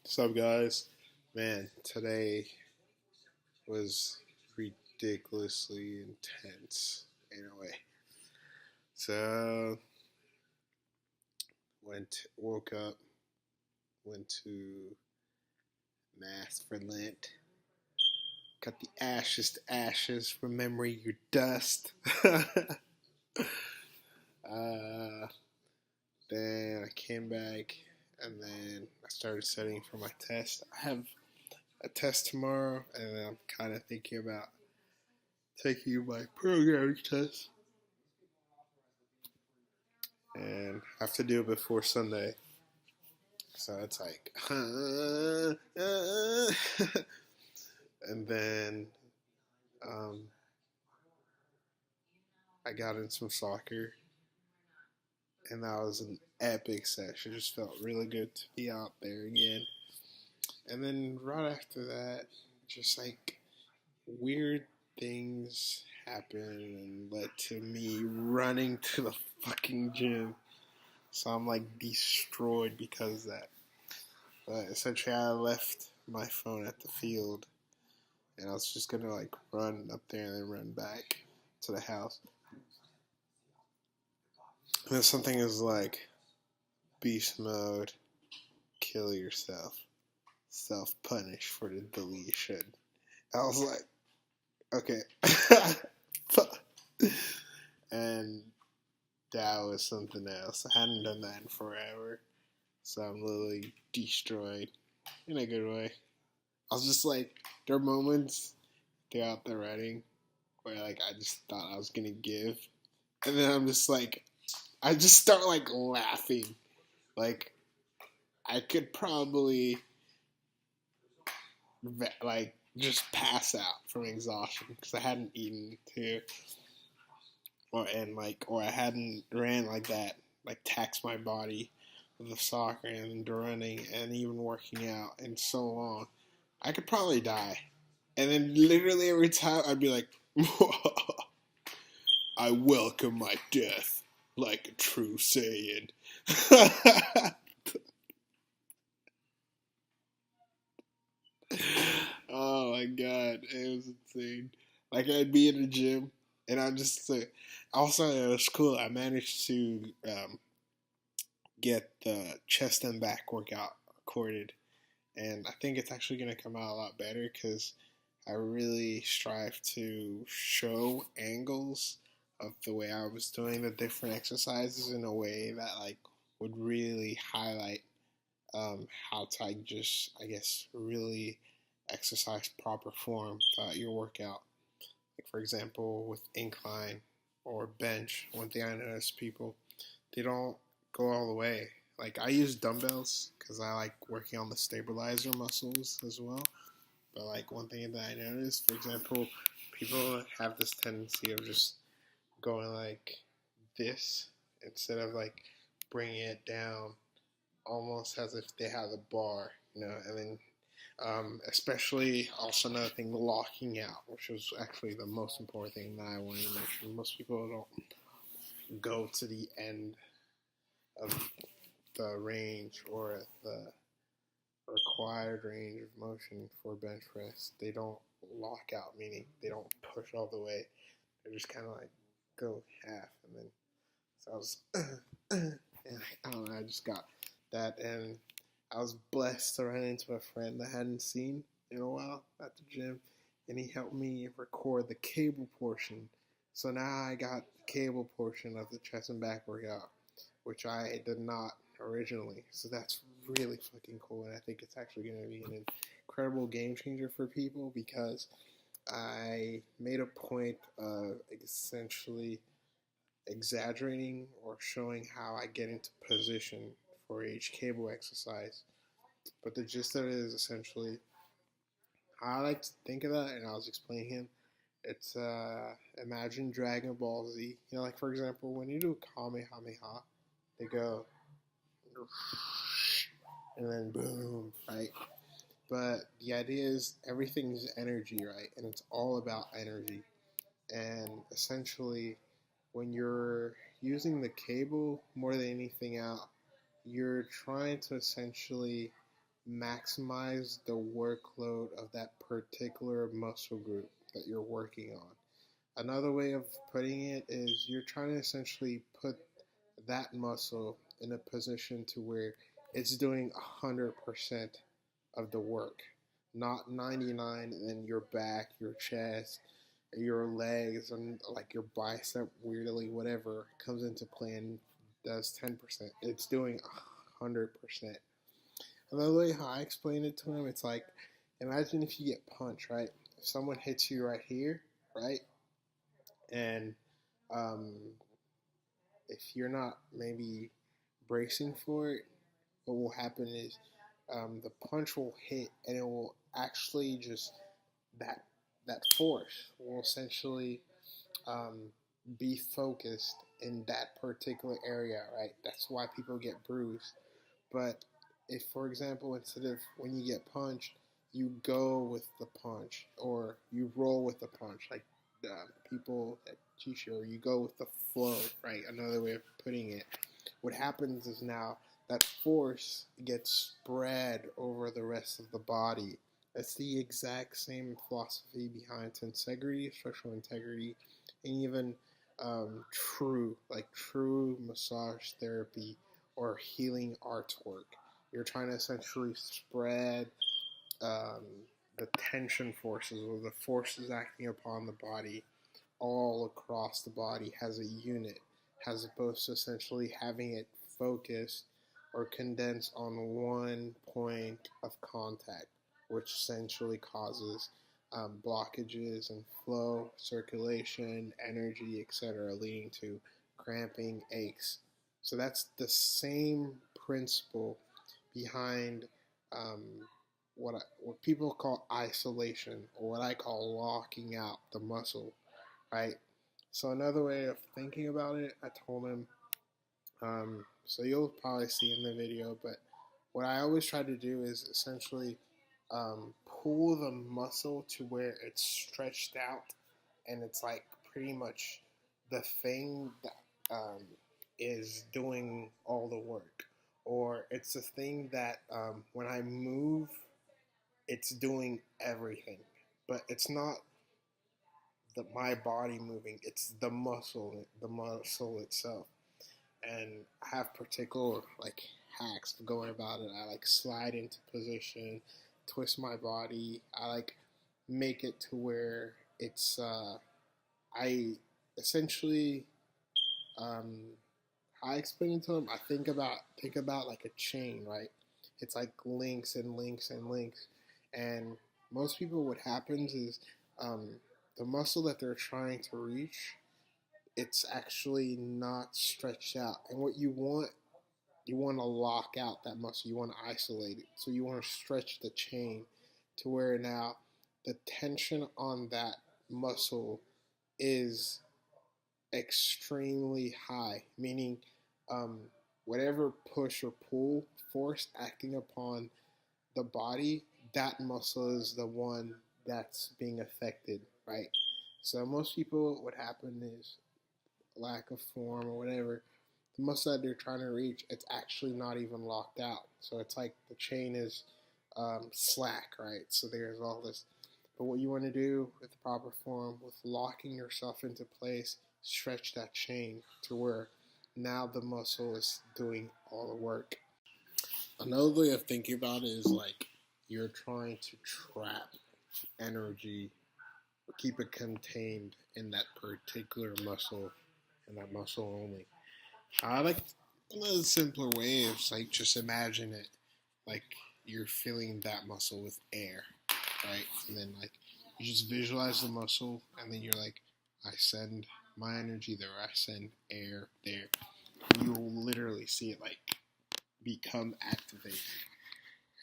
What's up, guys? Man, today was ridiculously intense in a way. So, woke up, went to Mass for Lent, got the ashes to ashes, remembering your dust. uh, then I came back, and then I started studying for my test. I have a test tomorrow, and I'm kind of thinking about taking my programming test, and I have to do it before Sunday. So it's like, and then um, I got in some soccer, and that was an epic session. It just felt really good to be out there again. And then right after that, just like weird things happened and led to me running to the fucking gym. So I'm like destroyed because of that. But essentially, I left my phone at the field, and I was just gonna like run up there and then run back to the house. And then something is like beast mode, kill yourself, self punish for the deletion. I was like, okay, and that was something else. I hadn't done that in forever, so I'm literally destroyed in a good way. I was just like, there are moments throughout the running where like I just thought I was gonna give, and then I'm just like, I just start like laughing, like I could probably like just pass out from exhaustion because I hadn't eaten too, or I hadn't ran like that, like taxed my body with the soccer and the running and even working out in so long. I could probably die, and then literally every time I'd be like. I welcome my death like a true Saiyan. Oh my god, it was insane. Like I'd be in the gym, and I'm just also it was cool. I managed to get the chest and back workout recorded, and I think it's actually gonna come out a lot better because I really strive to show angles of the way I was doing the different exercises in a way that like would really highlight how to just I guess really exercise proper form throughout your workout. Like for example, with incline or bench, one thing I notice people they don't go all the way. Like I use dumbbells because I like working on the stabilizer muscles as well. But like one thing that I noticed, for example, people have this tendency of just going like this instead of like bringing it down almost as if they have a bar, and then especially also another thing, locking out, which was actually the most important thing that I wanted to mention. Most people don't go to the end of the range or the required range of motion for bench press. They don't lock out, meaning they don't push all the way. They just kind of like go half, and then so I was, and I don't know, I just got that, and I was blessed to run into a friend I hadn't seen in a while at the gym, and he helped me record the cable portion. So now I got the cable portion of the chest and back workout, which I did not originally. So that's really fucking cool, and I think it's actually going to be an incredible game changer for people because I made a point of essentially exaggerating or showing how I get into position for each cable exercise. But the gist of it is essentially how I like to think of that, and I was explaining him. It's imagine Dragon Ball Z. Like for example, when you do Kamehameha, they go and then boom, right? But the idea is everything's energy, right? And it's all about energy. And essentially, when you're using the cable more than anything else, you're trying to essentially maximize the workload of that particular muscle group that you're working on. Another way of putting it is you're trying to essentially put that muscle in a position to where it's doing 100% of the work, not 99, and then your back, your chest, your legs, and like your bicep, weirdly, whatever comes into play and does 10%. It's doing 100%. Another way how I explain it to him, it's like, imagine if you get punched, right? If someone hits you right here, right? And um, if you're not maybe bracing for it, what will happen is the punch will hit and it will actually just that that force will essentially um, be focused in that particular area, right? That's why people get bruised. But if, for example, instead of when you get punched, you go with the punch or you roll with the punch, like people that teach you, or you go with the flow, right? Another way of putting it. What happens is now that force gets spread over the rest of the body. That's the exact same philosophy behind integrity, structural integrity, and even true massage therapy or healing artwork. You're trying to essentially spread um, the tension forces or the forces acting upon the body all across the body as a unit, as opposed to essentially having it focused or condensed on one point of contact, which essentially causes blockages in flow, circulation, energy, etc., leading to cramping, aches. So that's the same principle behind um, what people call isolation, or what I call locking out the muscle, right? So another way of thinking about it, I told him, so you'll probably see in the video, but what I always try to do is essentially pull the muscle to where it's stretched out and it's like pretty much the thing that is doing all the work. Or it's the thing that when I move, it's doing everything. But it's not my body moving, it's the muscle itself. And I have particular like hacks of going about it. I like slide into position, twist my body. I like make it to where it's I essentially um I explain it to them. I think about like a chain, right? It's like links and links and links. And most people, what happens is um, the muscle that they're trying to reach, it's actually not stretched out. And what you want to lock out that muscle. You want to isolate it. So you want to stretch the chain to where now the tension on that muscle is extremely high, meaning um, whatever push or pull force acting upon the body, that muscle is the one that's being affected, right? So most people, what happen is lack of form or whatever, the muscle that they're trying to reach, it's actually not even locked out. So it's like the chain is slack, right? So there's all this. But what you want to do with the proper form, with locking yourself into place, stretch that chain to where now the muscle is doing all the work. Another way of thinking about it is like you're trying to trap energy or keep it contained in that particular muscle and that muscle only. I like another simpler way is like just imagine it like you're filling that muscle with air, right? And then like you just visualize the muscle, and then you're like, I send my energy there, I send air there. And you will literally see it like become activated.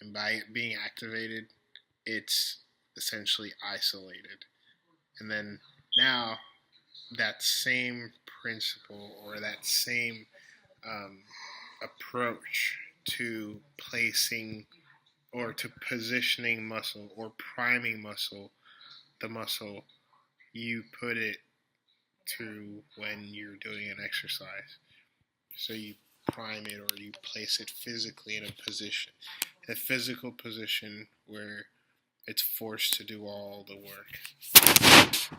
And by it being activated, it's essentially isolated. And then now that same principle or that same um, approach to placing or to positioning muscle or priming the muscle, you put it to when you're doing an exercise. So you prime it or you place it physically in a position. a physical position where it's forced to do all the work.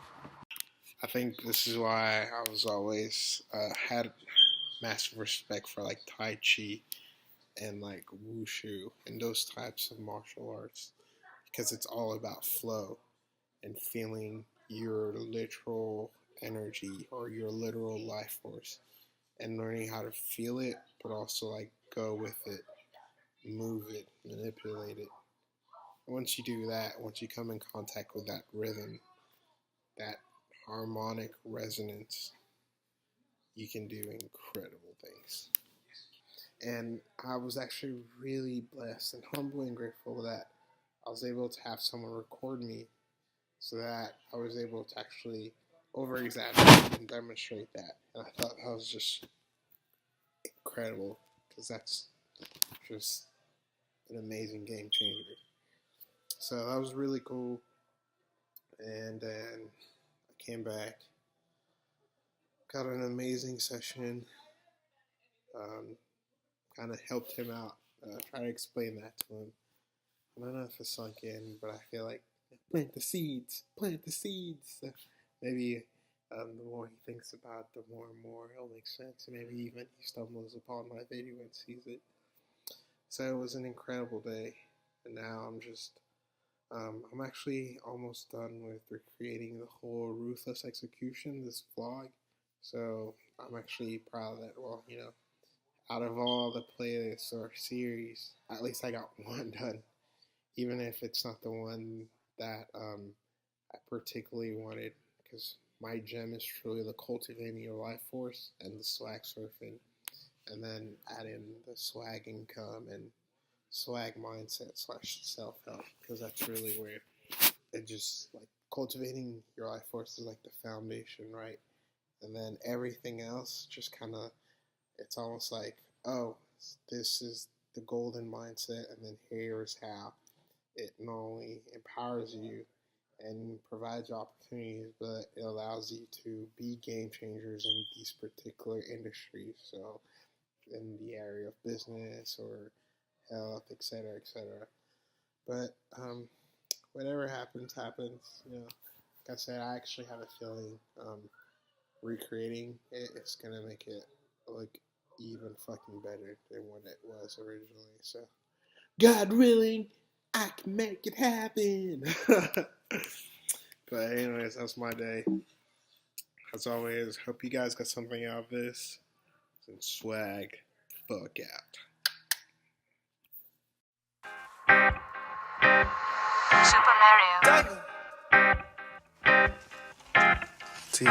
I think this is why I was always had massive respect for like Tai Chi and like Wushu and those types of martial arts because it's all about flow and feeling your literal energy or your literal life force and learning how to feel it, but also like go with it, move it, manipulate it. Once you do that, once you come in contact with that rhythm, that harmonic resonance, you can do incredible things. And I was actually really blessed and humble and grateful that I was able to have someone record me so that I was able to actually over exaggerate and demonstrate that. And I thought that was just incredible because that's just an amazing game changer. So that was really cool. And then I came back, got an amazing session, kind of helped him out, try to explain that to him. I don't know if it sunk in, but I feel like plant the seeds, plant the seeds. Maybe the more he thinks about it, the more and more it'll make sense. Maybe even he stumbles upon my video and sees it. So it was an incredible day, and now I'm actually almost done with recreating the whole Ruthless execution, this vlog. So I'm actually proud that, well, out of all the playlists or series, at least I got one done. Even if it's not the one that I particularly wanted, because my gem is truly the cultivating your life force and the swag surfing, and then add in the swag income and swag mindset slash self help, because that's really where it just like cultivating your life force is like the foundation, right? And then everything else just kind of, it's almost like, oh, this is the golden mindset, and then here's how it not only empowers you and provides opportunities, but it allows you to be game changers in these particular industries. So in the area of business or health, etc., etc. But whatever happens, happens. Like I said, I actually have a feeling recreating it is gonna make it look even fucking better than what it was originally. So, God willing, I can make it happen. But anyways, that's my day. As always, hope you guys got something out of this. And swag, fuck out. Super Mario. T.